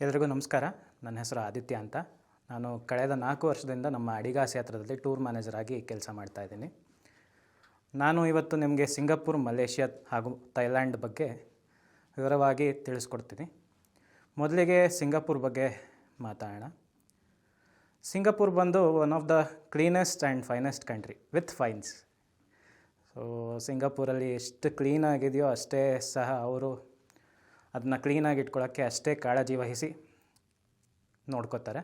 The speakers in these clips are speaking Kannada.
ಎಲ್ರಿಗೂ ನಮಸ್ಕಾರ. ನನ್ನ ಹೆಸರು ಆದಿತ್ಯ ಅಂತ. ನಾನು ಕಳೆದ 4 ವರ್ಷದಿಂದ ನಮ್ಮ ಅಡಿಗಾಸ್ ಯಾತ್ರದಲ್ಲಿ ಟೂರ್ ಮ್ಯಾನೇಜರ್ ಆಗಿ ಕೆಲಸ ಮಾಡ್ತಾಯಿದ್ದೀನಿ. ನಾನು ಇವತ್ತು ನಿಮಗೆ ಸಿಂಗಾಪುರ್, ಮಲೇಷ್ಯಾ ಹಾಗೂ ಥೈಲ್ಯಾಂಡ್ ಬಗ್ಗೆ ವಿವರವಾಗಿ ತಿಳಿಸ್ಕೊಡ್ತೀನಿ. ಮೊದಲಿಗೆ ಸಿಂಗಾಪುರ್ ಬಗ್ಗೆ ಮಾತಾಡೋಣ. ಸಿಂಗಾಪುರ್ ಬಂದು one of the cleanest and finest country with fines. So ಸಿಂಗಾಪುರಲ್ಲಿ ಎಷ್ಟು ಕ್ಲೀನಾಗಿದೆಯೋ ಅಷ್ಟೇ ಸಹ ಅವರು ಅದನ್ನ ಕ್ಲೀನಾಗಿ ಇಟ್ಕೊಳ್ಳೋಕ್ಕೆ ಅಷ್ಟೇ ಕಾಳಜಿ ವಹಿಸಿ ನೋಡ್ಕೋತಾರೆ.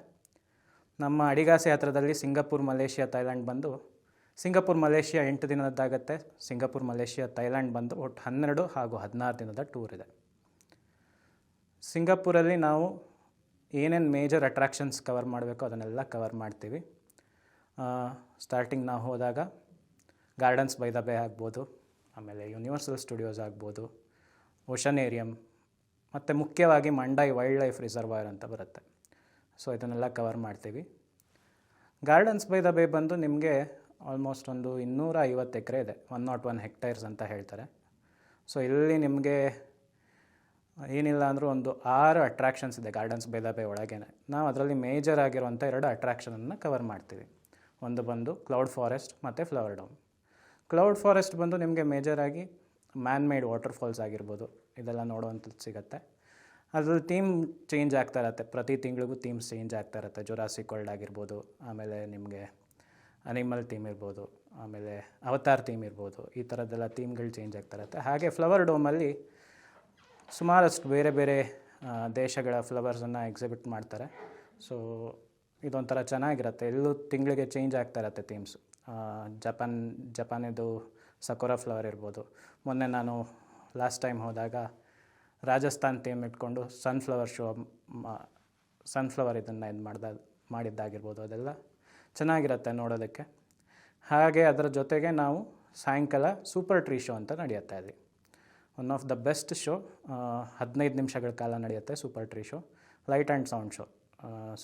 ನಮ್ಮ ಅಡಿಗಾಸ್ ಯಾತ್ರದಲ್ಲಿ ಸಿಂಗಾಪುರ್, ಮಲೇಷ್ಯಾ, ಥೈಲ್ಯಾಂಡ್ ಬಂದು ಸಿಂಗಾಪುರ್, ಮಲೇಷ್ಯಾ 8 ದಿನದ್ದಾಗುತ್ತೆ. ಸಿಂಗಾಪುರ್, ಮಲೇಷ್ಯಾ, ಥೈಲ್ಯಾಂಡ್ ಬಂದು ಒಟ್ಟು 12 ಹಾಗೂ 16 ದಿನದ ಟೂರ್ ಇದೆ. ಸಿಂಗಾಪುರಲ್ಲಿ ನಾವು ಏನೇನು ಮೇಜರ್ ಅಟ್ರಾಕ್ಷನ್ಸ್ ಕವರ್ ಮಾಡಬೇಕೋ ಅದನ್ನೆಲ್ಲ ಕವರ್ ಮಾಡ್ತೀವಿ. ಸ್ಟಾರ್ಟಿಂಗ್ ನಾವು ಹೋದಾಗ ಗಾರ್ಡನ್ಸ್ ಬೈ ದ ಬೇ ಆಗ್ಬೋದು, ಆಮೇಲೆ ಯೂನಿವರ್ಸಲ್ ಸ್ಟುಡಿಯೋಸ್ ಆಗ್ಬೋದು, ಓಷನೇರಿಯಂ ಮತ್ತು ಮುಖ್ಯವಾಗಿ ಮಂಡೈ ವೈಲ್ಡ್ ಲೈಫ್ ರಿಸರ್ವಾಯರ್ ಅಂತ ಬರುತ್ತೆ. ಸೊ ಇದನ್ನೆಲ್ಲ ಕವರ್ ಮಾಡ್ತೀವಿ. ಗಾರ್ಡನ್ಸ್ ಬೈ ದ ಬೇ ಬಂದು ನಿಮಗೆ ಆಲ್ಮೋಸ್ಟ್ ಒಂದು 250 ಎಕರೆ ಇದೆ, 101 ಹೆಕ್ಟೇರ್ಸ್ ಅಂತ ಹೇಳ್ತಾರೆ. ಸೊ ಇಲ್ಲಿ ನಿಮಗೆ ಏನಿಲ್ಲ ಅಂದರೂ ಒಂದು 6 ಅಟ್ರಾಕ್ಷನ್ಸ್ ಇದೆ ಗಾರ್ಡನ್ಸ್ ಬೈ ದ ಬೇ ಒಳಗೇನೆ. ನಾವು ಅದರಲ್ಲಿ ಮೇಜರ್ ಆಗಿರುವಂಥ 2 ಅಟ್ರಾಕ್ಷನನ್ನು ಕವರ್ ಮಾಡ್ತೀವಿ. ಒಂದು ಬಂದು ಕ್ಲೌಡ್ ಫಾರೆಸ್ಟ್ ಮತ್ತು ಫ್ಲವರ್ ಡೌನ್. ಕ್ಲೌಡ್ ಫಾರೆಸ್ಟ್ ಬಂದು ನಿಮಗೆ ಮೇಜರಾಗಿ ಮ್ಯಾನ್ ಮೇಡ್ ವಾಟರ್ ಫಾಲ್ಸ್ ಆಗಿರ್ಬೋದು, ಇದೆಲ್ಲ ನೋಡುವಂಥದ್ದು ಸಿಗುತ್ತೆ. ಅದ್ರಲ್ಲಿ ಥೀಮ್ ಚೇಂಜ್ ಆಗ್ತಾ ಇರುತ್ತೆ, ಪ್ರತಿ ತಿಂಗಳಿಗೂ ಥೀಮ್ಸ್ ಚೇಂಜ್ ಆಗ್ತಾ ಇರುತ್ತೆ. ಜುರಾಸಿಕ್ ವರ್ಲ್ಡ್ ಆಗಿರ್ಬೋದು, ಆಮೇಲೆ ನಿಮಗೆ ಅನಿಮಲ್ ಥೀಮ್ ಇರ್ಬೋದು, ಆಮೇಲೆ ಅವತಾರ್ ಥೀಮ್ ಇರ್ಬೋದು, ಈ ಥರದ್ದೆಲ್ಲ ಥೀಮ್ಗಳು ಚೇಂಜ್ ಆಗ್ತಾ ಇರುತ್ತೆ. ಹಾಗೆ ಫ್ಲವರ್ ಡೋಮಲ್ಲಿ ಸುಮಾರಷ್ಟು ಬೇರೆ ಬೇರೆ ದೇಶಗಳ ಫ್ಲವರ್ಸನ್ನು ಎಕ್ಸಿಬಿಟ್ ಮಾಡ್ತಾರೆ. ಸೊ ಇದೊಂಥರ ಚೆನ್ನಾಗಿರುತ್ತೆ. ಎಲ್ಲೂ ತಿಂಗಳಿಗೆ ಚೇಂಜ್ ಆಗ್ತಾ ಇರುತ್ತೆ ಥೀಮ್ಸು. ಜಪಾನಿದು ಸಕೋರಾ ಫ್ಲವರ್ ಇರ್ಬೋದು. ಮೊನ್ನೆ ನಾನು ಲಾಸ್ಟ್ ಟೈಮ್ ಹೋದಾಗ ರಾಜಸ್ಥಾನ್ ಥೀಮ್ ಇಟ್ಕೊಂಡು ಸನ್ಫ್ಲವರ್ ಇದನ್ನು ಮಾಡಿದ್ದಾಗಿರ್ಬೋದು. ಅದೆಲ್ಲ ಚೆನ್ನಾಗಿರುತ್ತೆ ನೋಡೋದಕ್ಕೆ. ಹಾಗೆ ಅದರ ಜೊತೆಗೆ ನಾವು ಸಾಯಂಕಾಲ ಸೂಪರ್ ಟ್ರೀ ಶೋ ಅಂತ ನಡೆಯುತ್ತೆ. ಅಲ್ಲಿ one of the best show. 15 ನಿಮಿಷಗಳ ಕಾಲ ನಡೆಯುತ್ತೆ super tree show. Light and sound show.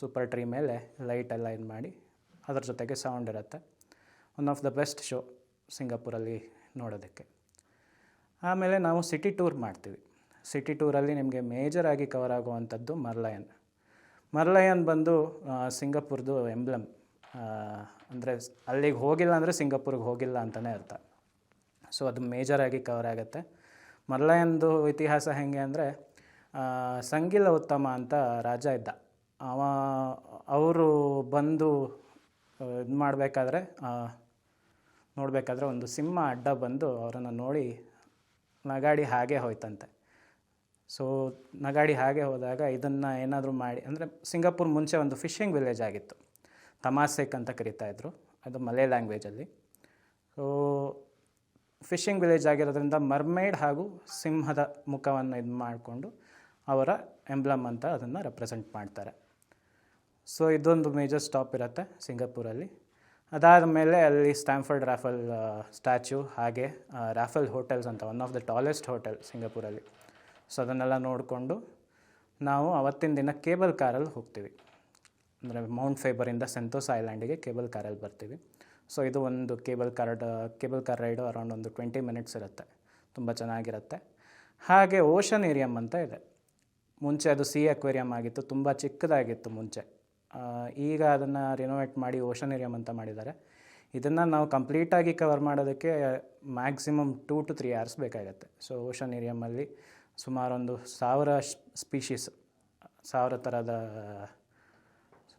Super tree ಮೇಲೆ ಲೈಟೆಲ್ಲ ಇದು ಮಾಡಿ ಅದರ ಜೊತೆಗೆ ಸೌಂಡ್ ಇರುತ್ತೆ. One of the best show ಸಿಂಗಾಪುರಲ್ಲಿ ನೋಡೋದಕ್ಕೆ. ಆಮೇಲೆ ನಾವು ಸಿಟಿ ಟೂರ್ ಮಾಡ್ತೀವಿ. ಸಿಟಿ ಟೂರಲ್ಲಿ ನಿಮಗೆ ಮೇಜರಾಗಿ ಕವರ್ ಆಗುವಂಥದ್ದು ಮರ್ಲಯನ್ ಬಂದು ಸಿಂಗಾಪುರ್ದು ಎಂಬ್ಲಮ್. ಅಂದರೆ ಅಲ್ಲಿಗೆ ಹೋಗಿಲ್ಲ ಅಂದರೆ ಸಿಂಗಾಪುರ್ಗೆ ಹೋಗಿಲ್ಲ ಅಂತಲೇ ಅರ್ಥ. ಸೊ ಅದು ಮೇಜರಾಗಿ ಕವರ್ ಆಗುತ್ತೆ. ಮರ್ಲಯನ್ದು ಇತಿಹಾಸ ಹೇಗೆ ಅಂದರೆ, ಸಂಗಿಲ ಉತ್ತಮ ಅಂತ ರಾಜ ಇದ್ದ. ಅವರು ಬಂದು ಇದು ನೋಡಬೇಕಾದ್ರೆ ಒಂದು ಸಿಂಹ ಅಡ್ಡ ಬಂದು ಅವರನ್ನು ನೋಡಿ ನಗಾಡಿ ಹಾಗೆ ಹೋಯ್ತಂತೆ. ಸೊ ನಗಾಡಿ ಹಾಗೆ ಹೋದಾಗ ಇದನ್ನು ಏನಾದರೂ ಮಾಡಿ, ಅಂದರೆ ಸಿಂಗಾಪುರ್ ಮುಂಚೆ ಒಂದು ಫಿಶಿಂಗ್ ವಿಲೇಜ್ ಆಗಿತ್ತು, ತಮಾಸೆಕ್ ಅಂತ ಕರೀತಾಯಿದ್ರು, ಅದು ಮಲೇ ಲ್ಯಾಂಗ್ವೇಜಲ್ಲಿ. ಸೊ ಫಿಶಿಂಗ್ ವಿಲೇಜ್ ಆಗಿರೋದ್ರಿಂದ ಮರ್ಮೇಡ್ ಹಾಗೂ ಸಿಂಹದ ಮುಖವನ್ನು ಇದು ಮಾಡಿಕೊಂಡು ಅವರ ಎಂಬ್ಲಮ್ ಅಂತ ಅದನ್ನು ರೆಪ್ರೆಸೆಂಟ್ ಮಾಡ್ತಾರೆ. ಸೊ ಇದೊಂದು ಮೇಜರ್ ಸ್ಟಾಪ್ ಇರುತ್ತೆ ಸಿಂಗಾಪುರಲ್ಲಿ. ಅದಾದ ಮೇಲೆ ಅಲ್ಲಿ ಸ್ಟ್ಯಾನ್ಫರ್ಡ್ ರಾಫೆಲ್ ಸ್ಟ್ಯಾಚ್ಯೂ, ಹಾಗೆ ರಾಫೆಲ್ ಹೋಟೆಲ್ಸ್ ಅಂತ one of the tallest hotel ಸಿಂಗಾಪುರಲ್ಲಿ. ಸೊ ಅದನ್ನೆಲ್ಲ ನೋಡಿಕೊಂಡು ನಾವು ಅವತ್ತಿನ ದಿನ ಕೇಬಲ್ ಕಾರಲ್ಲಿ ಹೋಗ್ತೀವಿ. ಅಂದರೆ ಮೌಂಟ್ ಫೇಬರಿಂದ ಸೆಂತೋಸ್ ಐಲ್ಯಾಂಡಿಗೆ ಕೇಬಲ್ ಕಾರಲ್ಲಿ ಬರ್ತೀವಿ. ಸೊ ಇದು ಒಂದು ಕೇಬಲ್ ಕಾರ್ ರೈಡು ಅರೌಂಡ್ ಒಂದು 20 ಮಿನಿಟ್ಸ್ ಇರುತ್ತೆ. ತುಂಬ ಚೆನ್ನಾಗಿರುತ್ತೆ. ಹಾಗೆ ಓಷನೇರಿಯಂ ಅಂತ ಇದೆ. ಮುಂಚೆ ಅದು ಅಕ್ವೇರಿಯಂ ಆಗಿತ್ತು, ತುಂಬ ಚಿಕ್ಕದಾಗಿತ್ತು ಮುಂಚೆ. ಈಗ ಅದನ್ನು ರಿನೋವೇಟ್ ಮಾಡಿ ಓಷನೇರಿಯಂ ಅಂತ ಮಾಡಿದ್ದಾರೆ. ಇದನ್ನು ನಾವು ಕಂಪ್ಲೀಟಾಗಿ ಕವರ್ ಮಾಡೋದಕ್ಕೆ ಮ್ಯಾಕ್ಸಿಮಮ್ 2 to 3 hours ಬೇಕಾಗುತ್ತೆ. ಸೊ ಓಷನೇರಿಯಮಲ್ಲಿ ಸುಮಾರು ಒಂದು 1000 ಥರದ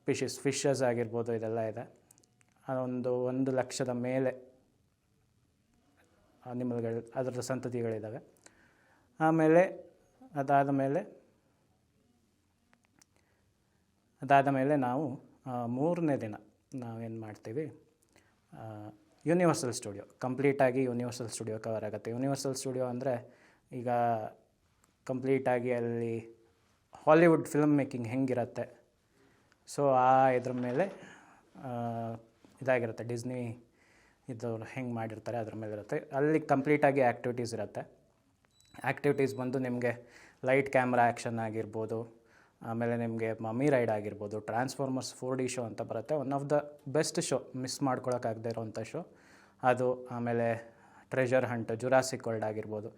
ಸ್ಪೀಷೀಸ್, ಫಿಶಸ್ ಆಗಿರ್ಬೋದು, ಇದೆಲ್ಲ ಇದೆ. ಅದೊಂದು 1 ಲಕ್ಷದ ಮೇಲೆ ಅನಿಮಲ್ಗಳು, ಅದರ ಸಂತತಿಗಳಿದ್ದಾವೆ. ಆಮೇಲೆ ಅದಾದ ಮೇಲೆ ನಾವು 3ನೇ ದಿನ ನಾವೇನು ಮಾಡ್ತೀವಿ, ಯೂನಿವರ್ಸಲ್ ಸ್ಟುಡಿಯೋ. ಕಂಪ್ಲೀಟಾಗಿ ಯೂನಿವರ್ಸಲ್ ಸ್ಟುಡಿಯೋ ಕವರ್ ಆಗುತ್ತೆ. ಯೂನಿವರ್ಸಲ್ ಸ್ಟುಡಿಯೋ ಅಂದರೆ ಈಗ ಕಂಪ್ಲೀಟಾಗಿ ಅಲ್ಲಿ ಹಾಲಿವುಡ್ ಫಿಲ್ಮ್ ಮೇಕಿಂಗ್ ಹೆಂಗಿರುತ್ತೆ, ಸೊ ಇದ್ರ ಮೇಲೆ ಇದಾಗಿರುತ್ತೆ. ಡಿಸ್ನಿ ಇದು ಹೆಂಗೆ ಮಾಡಿರ್ತಾರೆ ಅದ್ರ ಮೇಲೆ ಇರುತ್ತೆ. ಅಲ್ಲಿ ಕಂಪ್ಲೀಟಾಗಿ ಆ್ಯಕ್ಟಿವಿಟೀಸ್ ಇರುತ್ತೆ. ಆ್ಯಕ್ಟಿವಿಟೀಸ್ ಬಂದು ನಿಮಗೆ ಲೈಟ್ ಕ್ಯಾಮ್ರಾ ಆ್ಯಕ್ಷನ್ ಆಗಿರ್ಬೋದು, ಆಮೇಲೆ ನಿಮಗೆ ಮಮ್ಮಿ ರೈಡ್ ಆಗಿರ್ಬೋದು, ಟ್ರಾನ್ಸ್ಫಾರ್ಮರ್ಸ್ 4D ಶೋ ಅಂತ ಬರುತ್ತೆ. One of the best show, miss ಮಾಡ್ಕೊಳಕ್ಕಾಗದೇ ಇರೋವಂಥ ಶೋ ಅದು. ಆಮೇಲೆ ಟ್ರೆಷರ್ ಹಂಟ್, ಜುರಾಸಿಕ್ ವರ್ಲ್ಡ್ ಆಗಿರ್ಬೋದು,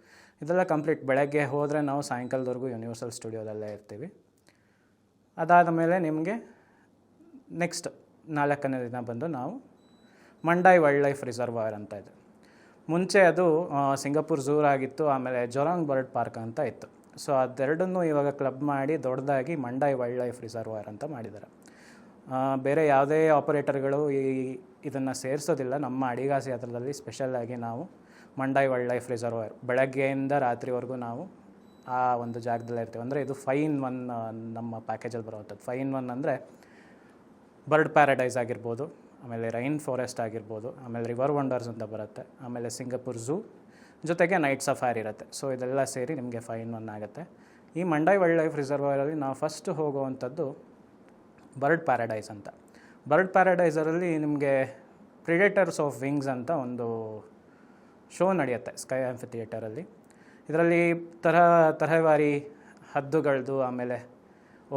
ಇದೆಲ್ಲ ಕಂಪ್ಲೀಟ್. ಬೆಳಗ್ಗೆ ಹೋದರೆ ನಾವು ಸಾಯಂಕಾಲದವರೆಗೂ ಯೂನಿವರ್ಸಲ್ ಸ್ಟುಡಿಯೋದಲ್ಲೇ ಇರ್ತೀವಿ. ಅದಾದ ಮೇಲೆ ನಿಮಗೆ ನೆಕ್ಸ್ಟ್ 4ನೇ ದಿನ ಬಂದು ನಾವು ಮಂಡಾಯ್ ವೈಲ್ಡ್ ಲೈಫ್ ರಿಸರ್ವಾಯರ್ ಅಂತ ಇದೆ. ಮುಂಚೆ ಅದು ಸಿಂಗಾಪುರ್ ಝೂ ಆಗಿತ್ತು, ಆಮೇಲೆ ಜೊರಾಂಗ್ ಬರ್ಡ್ ಪಾರ್ಕ್ ಅಂತ ಇತ್ತು. ಸೊ ಅದೆರಡನ್ನೂ ಇವಾಗ ಕ್ಲಬ್ ಮಾಡಿ ದೊಡ್ಡದಾಗಿ ಮಂಡಾಯ್ ವೈಲ್ಡ್ ಲೈಫ್ ರಿಸರ್ವಾಯರ್ ಅಂತ ಮಾಡಿದ್ದಾರೆ. ಬೇರೆ ಯಾವುದೇ ಆಪರೇಟರ್ಗಳು ಇದನ್ನು ಸೇರಿಸೋದಿಲ್ಲ. ನಮ್ಮ ಅಡಿಗಾಸಿ ಹತ್ರದಲ್ಲಿ ಸ್ಪೆಷಲ್ಲಾಗಿ ನಾವು ಮಂಡಾಯ್ ವೈಲ್ಡ್ ಲೈಫ್ ರಿಸರ್ವಾಯರ್ ಬೆಳಗ್ಗೆಯಿಂದ ರಾತ್ರಿವರೆಗೂ ನಾವು ಆ ಒಂದು ಜಾಗದಲ್ಲೇ ಇರ್ತೀವಿ. ಅಂದರೆ ಇದು 5-in-1 ನಮ್ಮ ಪ್ಯಾಕೇಜಲ್ಲಿ ಬರುವಂಥದ್ದು. 5-in-1 ಅಂದರೆ ಬರ್ಡ್ ಪ್ಯಾರಡೈಸ್ ಆಗಿರ್ಬೋದು, ಆಮೇಲೆ ರೈನ್ ಫಾರೆಸ್ಟ್ ಆಗಿರ್ಬೋದು, ಆಮೇಲೆ ರಿವರ್ ವಂಡರ್ಸ್ ಅಂತ ಬರುತ್ತೆ, ಆಮೇಲೆ ಸಿಂಗಾಪುರ್ ಝೂ ಜೊತೆಗೆ ನೈಟ್ ಸಫಾರಿ ಇರುತ್ತೆ. ಸೊ ಇದೆಲ್ಲ ಸೇರಿ ನಿಮಗೆ 5-in-1 ಆಗುತ್ತೆ. ಈ ಮಂಡಾಯ್ ವೈಲ್ಡ್ ಲೈಫ್ ರಿಸರ್ವಾಯರಲ್ಲಿ ನಾವು ಫಸ್ಟ್ ಹೋಗುವಂಥದ್ದು ಬರ್ಡ್ ಪ್ಯಾರಡೈಸ್ ಅಂತ. ಬರ್ಡ್ ಪ್ಯಾರಡೈಸರಲ್ಲಿ ನಿಮಗೆ ಪ್ರಿಡೇಟರ್ಸ್ ಆಫ್ ವಿಂಗ್ಸ್ ಅಂತ ಒಂದು ಶೋ ನಡೆಯುತ್ತೆ ಸ್ಕೈ ಆಂಫಿ ಥಿಯೇಟರಲ್ಲಿ. ಇದರಲ್ಲಿ ತರಹವಾರಿ ಹದ್ದುಗಳದ್ದು, ಆಮೇಲೆ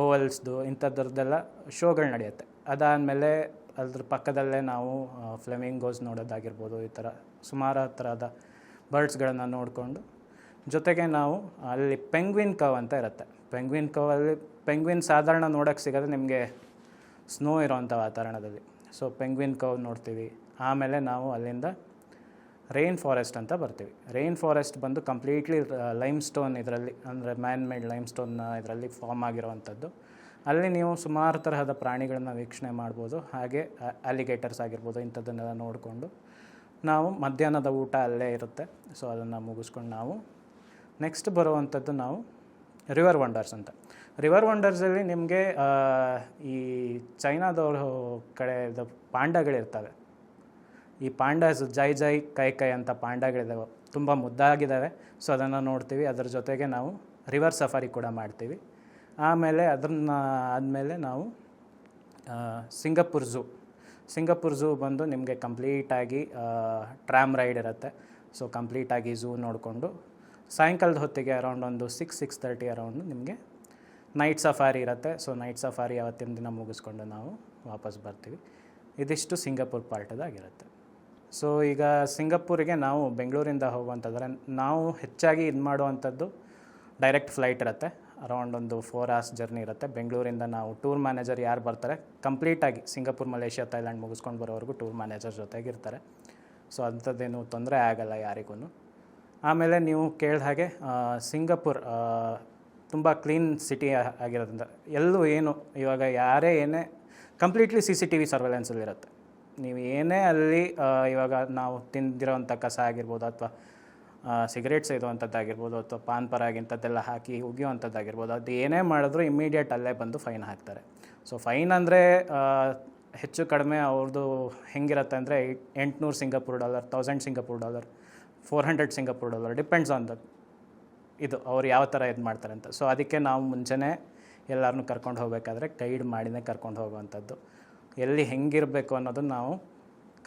ಓವಲ್ಸ್ದು, ಇಂಥದ್ರದ್ದೆಲ್ಲ ಶೋಗಳು ನಡೆಯುತ್ತೆ. ಅದಾದಮೇಲೆ ಅದ್ರ ಪಕ್ಕದಲ್ಲೇ ನಾವು ಫ್ಲೆಮಿಂಗೋಸ್ ನೋಡೋದಾಗಿರ್ಬೋದು, ಈ ಥರ ಸುಮಾರು ಥರದ ಬರ್ಡ್ಸ್ಗಳನ್ನು ನೋಡಿಕೊಂಡು, ಜೊತೆಗೆ ನಾವು ಅಲ್ಲಿ ಪೆಂಗ್ವಿನ್ ಕವ್ ಅಂತ ಇರುತ್ತೆ. ಪೆಂಗ್ವಿನ್ ಕವಲ್ಲಿ ಪೆಂಗ್ವಿನ್ ಸಾಧಾರಣ ನೋಡೋಕ್ಕೆ ಸಿಗೋದು ನಿಮಗೆ ಸ್ನೋ ಇರೋವಂಥ ವಾತಾವರಣದಲ್ಲಿ. ಸೊ ಪೆಂಗ್ವಿನ್ ಕವ್ ನೋಡ್ತೀವಿ. ಆಮೇಲೆ ನಾವು ಅಲ್ಲಿಂದ ರೈನ್ ಫಾರೆಸ್ಟ್ ಅಂತ ಬರ್ತೀವಿ. ರೈನ್ ಫಾರೆಸ್ಟ್ ಬಂದು ಕಂಪ್ಲೀಟ್ಲಿ ಲೈಮ್ ಸ್ಟೋನ್ ಇದರಲ್ಲಿ, ಅಂದರೆ ಮ್ಯಾನ್ ಮೇಡ್ ಲೈಮ್ ಸ್ಟೋನ್ ಇದರಲ್ಲಿ ಫಾರ್ಮ್ ಆಗಿರೋವಂಥದ್ದು. ಅಲ್ಲಿ ನೀವು ಸುಮಾರು ತರಹದ ಪ್ರಾಣಿಗಳನ್ನ ವೀಕ್ಷಣೆ ಮಾಡ್ಬೋದು. ಹಾಗೆ ಅಲಿಗೇಟರ್ಸ್ ಆಗಿರ್ಬೋದು, ಇಂಥದ್ದನ್ನೆಲ್ಲ ನೋಡಿಕೊಂಡು ನಾವು ಮಧ್ಯಾಹ್ನದ ಊಟ ಅಲ್ಲೇ ಇರುತ್ತೆ. ಸೊ ಅದನ್ನು ಮುಗಿಸ್ಕೊಂಡು ನಾವು ನೆಕ್ಸ್ಟ್ ಬರುವಂಥದ್ದು ನಾವು ರಿವರ್ ವಂಡರ್ಸ್ ಅಂತ. ರಿವರ್ ವಂಡರ್ಸಲ್ಲಿ ನಿಮಗೆ ಈ ಚೈನಾದವ್ರ ಕಡೆದು ಪಾಂಡಗಳಿರ್ತವೆ. ಈ ಪಾಂಡಾಸ್ ಜೈ ಕೈ ಅಂತ ಪಾಂಡಗಳಿದ್ದಾವೆ, ತುಂಬ ಮುದ್ದಾಗಿದ್ದಾವೆ. ಸೊ ಅದನ್ನು ನೋಡ್ತೀವಿ. ಅದರ ಜೊತೆಗೆ ನಾವು ರಿವರ್ ಸಫಾರಿ ಕೂಡ ಮಾಡ್ತೀವಿ. ಆಮೇಲೆ ಆದಮೇಲೆ ನಾವು ಸಿಂಗಾಪುರ್ ಝೂ ಬಂದು ನಿಮಗೆ ಕಂಪ್ಲೀಟಾಗಿ ಟ್ರಾಮ್ ರೈಡ್ ಇರುತ್ತೆ. ಸೊ ಕಂಪ್ಲೀಟಾಗಿ ಝೂ ನೋಡಿಕೊಂಡು ಸಾಯಂಕಾಲದ ಹೊತ್ತಿಗೆ ಅರೌಂಡ್ ಒಂದು 6-6:30 ಅರೌಂಡು ನಿಮಗೆ ನೈಟ್ ಸಫಾರಿ ಇರುತ್ತೆ. ಸೊ ನೈಟ್ ಸಫಾರಿ ಅವತ್ತಿನ ದಿನ ಮುಗಿಸ್ಕೊಂಡು ನಾವು ವಾಪಸ್ ಬರ್ತೀವಿ. ಇದಿಷ್ಟು ಸಿಂಗಾಪುರ್ ಪಾರ್ಟದಾಗಿರುತ್ತೆ. ಸೊ ಈಗ ಸಿಂಗಾಪುರಿಗೆ ನಾವು ಬೆಂಗಳೂರಿಂದ ಹೋಗುವಂಥದ್ರೆ ನಾವು ಹೆಚ್ಚಾಗಿ ಇದು ಮಾಡುವಂಥದ್ದು ಡೈರೆಕ್ಟ್ ಫ್ಲೈಟ್ ಇರುತ್ತೆ. ಅರೌಂಡ್ ಒಂದು 4 hours ಜರ್ನಿ ಇರುತ್ತೆ. ಬೆಂಗಳೂರಿಂದ ನಾವು ಟೂರ್ ಮ್ಯಾನೇಜರ್ ಯಾರು ಬರ್ತಾರೆ ಕಂಪ್ಲೀಟಾಗಿ ಸಿಂಗಾಪುರ್, ಮಲೇಷ್ಯಾ, ಥೈಲ್ಯಾಂಡ್ ಮುಗಿಸ್ಕೊಂಡು ಬರೋವರೆಗೂ ಟೂರ್ ಮ್ಯಾನೇಜರ್ ಜೊತೆಗಿರ್ತಾರೆ. ಸೊ ಅಂಥದ್ದೇನು ತೊಂದರೆ ಆಗಲ್ಲ ಯಾರಿಗೂ. ಆಮೇಲೆ ನೀವು ಕೇಳಿದ ಹಾಗೆ ಸಿಂಗಾಪುರ್ ತುಂಬ ಕ್ಲೀನ್ ಸಿಟಿ ಆಗಿರೋದ್ರಿಂದ ಎಲ್ಲೂ ಏನು ಇವಾಗ ಯಾರೇ ಏನೇ ಕಂಪ್ಲೀಟ್ಲಿ CCTV ಸರ್ವೆಲೆನ್ಸಲ್ಲಿರುತ್ತೆ. ನೀವು ಏನೇ ಅಲ್ಲಿ ಇವಾಗ ನಾವು ತಿಂದಿರೋವಂಥ ಕಸ ಆಗಿರ್ಬೋದು, ಅಥವಾ ಸಿಗರೇಟ್ಸ್ ಇರುವಂಥದ್ದಾಗಿರ್ಬೋದು, ಅಥವಾ ಪಾನ್ ಪರಾಗ್ ಇಂಥದ್ದೆಲ್ಲ ಹಾಕಿ ಉಗಿಯುವಂಥದ್ದಾಗಿರ್ಬೋದು, ಅದು ಏನೇ ಮಾಡಿದ್ರು ಇಮ್ಮಿಡಿಯೇಟ್ ಅಲ್ಲೇ ಬಂದು ಫೈನ್ ಹಾಕ್ತಾರೆ. ಸೊ ಫೈನ್ ಅಂದರೆ ಹೆಚ್ಚು ಕಡಿಮೆ ಅವ್ರದ್ದು ಹೆಂಗಿರುತ್ತೆ ಅಂದರೆ $800 Singapore dollar, $1000 Singapore dollar, $400 Singapore dollar, depends on ಇದು ಅವ್ರು ಯಾವ ಥರ ಇದು ಮಾಡ್ತಾರೆ ಅಂತ. ಸೊ ಅದಕ್ಕೆ ನಾವು ಮುಂಚೆನೇ ಎಲ್ಲರನ್ನೂ ಕರ್ಕೊಂಡು ಹೋಗಬೇಕಾದ್ರೆ ಗೈಡ್ ಮಾಡಿನೇ ಕರ್ಕೊಂಡು ಹೋಗುವಂಥದ್ದು. ಎಲ್ಲಿ ಹೆಂಗಿರಬೇಕು ಅನ್ನೋದನ್ನು ನಾವು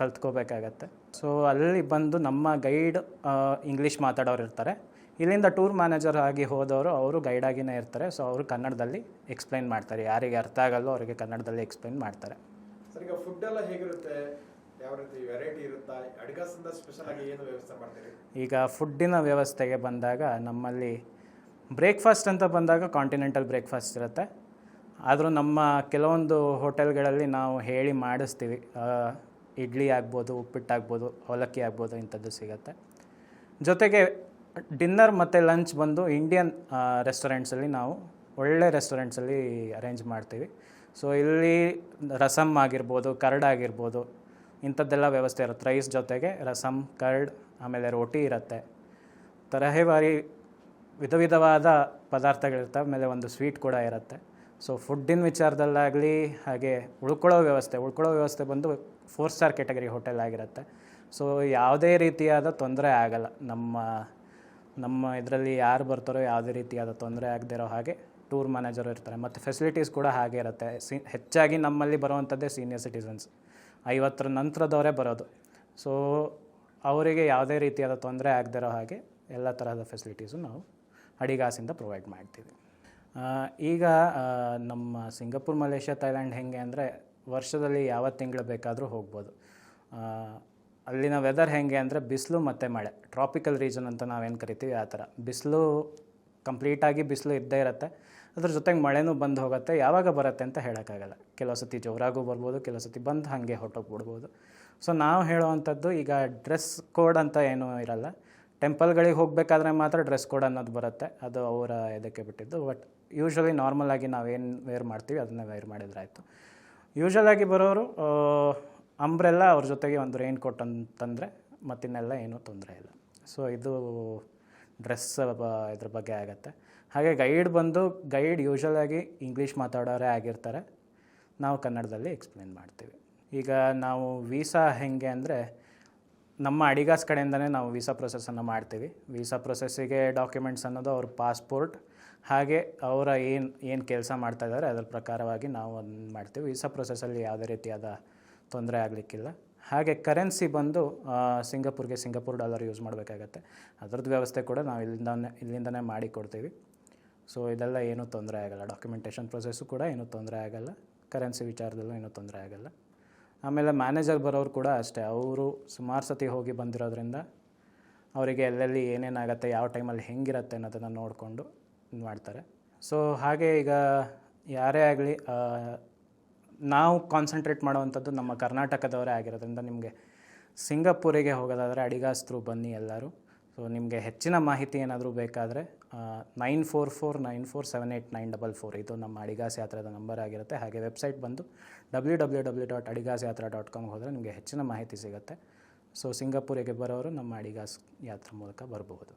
ಕಲ್ತ್ಕೋಬೇಕಾಗತ್ತೆ. ಸೊ ಅಲ್ಲಿ ಬಂದು ನಮ್ಮ ಗೈಡ್ ಇಂಗ್ಲೀಷ್ ಮಾತಾಡೋರು ಇರ್ತಾರೆ. ಇಲ್ಲಿಂದ ಟೂರ್ ಮ್ಯಾನೇಜರ್ ಆಗಿ ಹೋದವರು ಅವರು ಗೈಡಾಗಿಯೇ ಇರ್ತಾರೆ. ಸೊ ಅವರು ಕನ್ನಡದಲ್ಲಿ ಎಕ್ಸ್ಪ್ಲೈನ್ ಮಾಡ್ತಾರೆ. ಯಾರಿಗೆ ಅರ್ಥ ಆಗಲ್ಲೋ ಅವರಿಗೆ ಕನ್ನಡದಲ್ಲಿ ಎಕ್ಸ್ಪ್ಲೈನ್ ಮಾಡ್ತಾರೆ. ಸರ್, ಈಗ ಫುಡ್ ಎಲ್ಲ ಹೇಗಿರುತ್ತೆ? ಯಾವ ರೀತಿ ವೆರೈಟಿ ಇರುತ್ತಾ? ಅಡಿಗಾಸಿಂದ ಸ್ಪೆಷಲ್ ಆಗಿ ಏನು ವ್ಯವಸ್ಥೆ ಮಾಡ್ತೀರಿ? ಈಗ ಫುಡ್ಡಿನ ವ್ಯವಸ್ಥೆಗೆ ಬಂದಾಗ ನಮ್ಮಲ್ಲಿ ಬ್ರೇಕ್ಫಾಸ್ಟ್ ಅಂತ ಬಂದಾಗ ಕಾಂಟಿನೆಂಟಲ್ ಬ್ರೇಕ್ಫಾಸ್ಟ್ ಇರುತ್ತೆ. ಆದರೂ ನಮ್ಮ ಕೆಲವೊಂದು ಹೋಟೆಲ್ಗಳಲ್ಲಿ ನಾವು ಹೇಳಿ ಮಾಡಿಸ್ತೀವಿ. ಇಡ್ಲಿ ಆಗ್ಬೋದು, ಉಪ್ಪಿಟ್ಟಾಗ್ಬೋದು, ಅವಲಕ್ಕಿ ಆಗ್ಬೋದು, ಇಂಥದ್ದು ಸಿಗುತ್ತೆ. ಜೊತೆಗೆ ಡಿನ್ನರ್ ಮತ್ತು ಲಂಚ್ ಬಂದು ಇಂಡಿಯನ್ ರೆಸ್ಟೋರೆಂಟ್ಸಲ್ಲಿ ನಾವು ಒಳ್ಳೆ ರೆಸ್ಟೋರೆಂಟ್ಸಲ್ಲಿ ಅರೇಂಜ್ ಮಾಡ್ತೀವಿ. ಸೊ ಇಲ್ಲಿ ರಸಮ್ ಆಗಿರ್ಬೋದು, ಕರ್ಡ್ ಆಗಿರ್ಬೋದು, ಇಂಥದ್ದೆಲ್ಲ ವ್ಯವಸ್ಥೆ ಇರುತ್ತೆ. ರೈಸ್ ಜೊತೆಗೆ ರಸಮ್, ಕರ್ಡ್, ಆಮೇಲೆ ರೋಟಿ ಇರುತ್ತೆ. ತರಹೇವಾರಿ ವಿಧ ವಿಧವಾದ ಪದಾರ್ಥಗಳಿರ್ತವೆ. ಆಮೇಲೆ ಒಂದು ಸ್ವೀಟ್ ಕೂಡ ಇರುತ್ತೆ. ಸೊ ಫುಡ್ಡಿನ ವಿಚಾರದಲ್ಲಾಗಲಿ, ಹಾಗೆ ಉಳ್ಕೊಳ್ಳೋ ವ್ಯವಸ್ಥೆ ಬಂದು 4 ಸ್ಟಾರ್ ಕ್ಯಾಟಗರಿ ಹೋಟೆಲ್ ಆಗಿರುತ್ತೆ. ಸೊ ಯಾವುದೇ ರೀತಿಯಾದ ತೊಂದರೆ ಆಗಲ್ಲ. ನಮ್ಮ ಇದರಲ್ಲಿ ಯಾರು ಬರ್ತಾರೋ ಯಾವುದೇ ರೀತಿಯಾದ ತೊಂದರೆ ಆಗದೇ ಇರೋ ಹಾಗೆ ಟೂರ್ ಮ್ಯಾನೇಜರು ಇರ್ತಾರೆ. ಮತ್ತು ಫೆಸಿಲಿಟೀಸ್ ಕೂಡ ಹಾಗೆ ಇರುತ್ತೆ. ಹೆಚ್ಚಾಗಿ ನಮ್ಮಲ್ಲಿ ಬರುವಂಥದ್ದೇ ಸೀನಿಯರ್ ಸಿಟಿಸನ್ಸ್, 50ರ ನಂತರದವರೇ ಬರೋದು. ಸೊ ಅವರಿಗೆ ಯಾವುದೇ ರೀತಿಯಾದ ತೊಂದರೆ ಆಗದೇ ಇರೋ ಹಾಗೆ ಎಲ್ಲ ತರಹದ ಫೆಸಿಲಿಟೀಸು ನಾವು ಅಡಿಗಾಸಿಂದ ಪ್ರೊವೈಡ್ ಮಾಡ್ತೀವಿ. ಈಗ ನಮ್ಮ ಸಿಂಗಾಪುರ್, ಮಲೇಷ್ಯಾ, ಥೈಲ್ಯಾಂಡ್ ಹೆಂಗೆ ಅಂದರೆ ವರ್ಷದಲ್ಲಿ ಯಾವ ತಿಂಗಳು ಬೇಕಾದರೂ ಹೋಗ್ಬೋದು. ಅಲ್ಲಿನ ವೆದರ್ ಹೇಗೆ ಅಂದರೆ ಬಿಸಿಲು ಮತ್ತು ಮಳೆ, ಟ್ರಾಪಿಕಲ್ ರೀಜನ್ ಅಂತ ನಾವೇನು ಕರಿತೀವಿ ಆ ಥರ. ಕಂಪ್ಲೀಟಾಗಿ ಬಿಸಿಲು ಇದ್ದೇ ಇರುತ್ತೆ. ಅದ್ರ ಜೊತೆಗೆ ಮಳೆನೂ ಬಂದು ಹೋಗುತ್ತೆ, ಯಾವಾಗ ಬರುತ್ತೆ ಅಂತ ಹೇಳೋಕ್ಕಾಗಲ್ಲ. ಕೆಲವು ಸತಿ ಜೋರಾಗೂ ಬರ್ಬೋದು, ಕೆಲವು ಸತಿ ಬಂದು ಹಾಗೆ ಹೊರಟೋಗ್ಬಿಡ್ಬೋದು. ಸೊ ನಾವು ಹೇಳೋವಂಥದ್ದು ಈಗ ಡ್ರೆಸ್ ಕೋಡ್ ಅಂತ ಏನೂ ಇರಲ್ಲ. ಟೆಂಪಲ್ಗಳಿಗೆ ಹೋಗಬೇಕಾದ್ರೆ ಮಾತ್ರ ಡ್ರೆಸ್ ಕೋಡ್ ಅನ್ನೋದು ಬರುತ್ತೆ, ಅದು ಅವರ ಇದಕ್ಕೆ ಬಿಟ್ಟಿದ್ದು. ಬಟ್ ಯೂಶ್ವಲಿ ನಾರ್ಮಲಾಗಿ ನಾವೇನು ವೇರ್ ಮಾಡ್ತೀವಿ ಅದನ್ನೇ ವೇರ್ ಮಾಡಿದ್ರಾಯ್ತು. ಯೂಶ್ವಲಾಗಿ ಬರೋರು ಅಂಬ್ರೆಲ್ಲ ಅವ್ರ ಜೊತೆಗೆ ಒಂದು ರೈನ್ ಕೋಟ್ ಅಂತಂದರೆ ಮತ್ತಿನ್ನೆಲ್ಲ ಏನೂ ತೊಂದರೆ ಇಲ್ಲ. ಸೊ ಇದು ಡ್ರೆಸ್ ಇದ್ರ ಬಗ್ಗೆ ಆಗುತ್ತೆ. ಹಾಗೆ ಗೈಡ್ ಯೂಶ್ವಲಾಗಿ ಇಂಗ್ಲೀಷ್ ಮಾತಾಡೋರೇ ಆಗಿರ್ತಾರೆ, ನಾವು ಕನ್ನಡದಲ್ಲಿ ಎಕ್ಸ್ಪ್ಲೇನ್ ಮಾಡ್ತೀವಿ. ಈಗ ನಾವು ವೀಸಾ ಹೇಗೆ ಅಂದರೆ ನಮ್ಮ ಅಡಿಗಾಸ್ ಕಡೆಯಿಂದನೇ ನಾವು ವೀಸಾ ಪ್ರೊಸೆಸನ್ನು ಮಾಡ್ತೀವಿ. ವೀಸಾ ಪ್ರೊಸೆಸ್ಸಿಗೆ ಡಾಕ್ಯುಮೆಂಟ್ಸ್ ಅನ್ನೋದು ಅವ್ರ ಪಾಸ್ಪೋರ್ಟ್, ಹಾಗೆ ಅವರ ಏನು ಕೆಲಸ ಮಾಡ್ತಾಯಿದ್ದಾರೆ ಅದರ ಪ್ರಕಾರವಾಗಿ ನಾವು ಅದನ್ನು ಮಾಡ್ತೀವಿ. ವೀಸಾ ಪ್ರೊಸೆಸಲ್ಲಿ ಯಾವುದೇ ರೀತಿಯಾದ ತೊಂದರೆ ಆಗಲಿಕ್ಕಿಲ್ಲ. ಹಾಗೆ ಕರೆನ್ಸಿ ಬಂದು ಸಿಂಗಪುರ್ಗೆ ಸಿಂಗಪುರ್ ಡಾಲರ್ ಯೂಸ್ ಮಾಡಬೇಕಾಗತ್ತೆ. ಅದರದ್ದು ವ್ಯವಸ್ಥೆ ಕೂಡ ನಾವು ಇಲ್ಲಿಂದನೇ ಮಾಡಿ ಕೊಡ್ತೀವಿ. ಸೊ ಇದೆಲ್ಲ ಏನೂ ತೊಂದರೆ ಆಗೋಲ್ಲ. ಡಾಕ್ಯುಮೆಂಟೇಷನ್ ಪ್ರೊಸೆಸ್ಸು ಕೂಡ ಏನೂ ತೊಂದರೆ ಆಗೋಲ್ಲ, ಕರೆನ್ಸಿ ವಿಚಾರದಲ್ಲೂ ಏನೂ ತೊಂದರೆ ಆಗೋಲ್ಲ. ಆಮೇಲೆ ಮ್ಯಾನೇಜರ್ ಬರೋರು ಕೂಡ ಅಷ್ಟೇ, ಅವರು ಸುಮಾರು ಸತಿ ಹೋಗಿ ಬಂದಿರೋದ್ರಿಂದ ಅವರಿಗೆ ಎಲ್ಲೆಲ್ಲಿ ಏನೇನಾಗುತ್ತೆ, ಯಾವ ಟೈಮಲ್ಲಿ ಹೆಂಗಿರುತ್ತೆ ಅನ್ನೋದನ್ನು ನೋಡಿಕೊಂಡು ಮಾಡ್ತಾರೆ. ಸೊ ಹಾಗೆ ಈಗ ಯಾರೇ ಆಗಲಿ ನಾವು ಕಾನ್ಸಂಟ್ರೇಟ್ ಮಾಡುವಂಥದ್ದು ನಮ್ಮ ಕರ್ನಾಟಕದವರೇ ಆಗಿರೋದ್ರಿಂದ ನಿಮಗೆ ಸಿಂಗಪೂರಿಗೆ ಹೋಗೋದಾದರೆ ಅಡಿಗಾಸ್ ಥ್ರೂ ಬನ್ನಿ ಎಲ್ಲರೂ. ಸೊ ನಿಮಗೆ ಹೆಚ್ಚಿನ ಮಾಹಿತಿ ಏನಾದರೂ ಬೇಕಾದರೆ 9449478944 ಇದು ನಮ್ಮ ಅಡಿಗಾಸ್ ಯಾತ್ರಾದ ನಂಬರ್ ಆಗಿರುತ್ತೆ. ಹಾಗೆ ವೆಬ್ಸೈಟ್ ಬಂದು www.adigasyatra.com ಹೋದರೆ ನಿಮಗೆ ಹೆಚ್ಚಿನ ಮಾಹಿತಿ ಸಿಗುತ್ತೆ. ಸೊ ಸಿಂಗಪೂರಿಗೆ ಬರೋರು ನಮ್ಮ ಅಡಿಗಾಸ್ ಯಾತ್ರೆ ಮೂಲಕ ಬರಬಹುದು.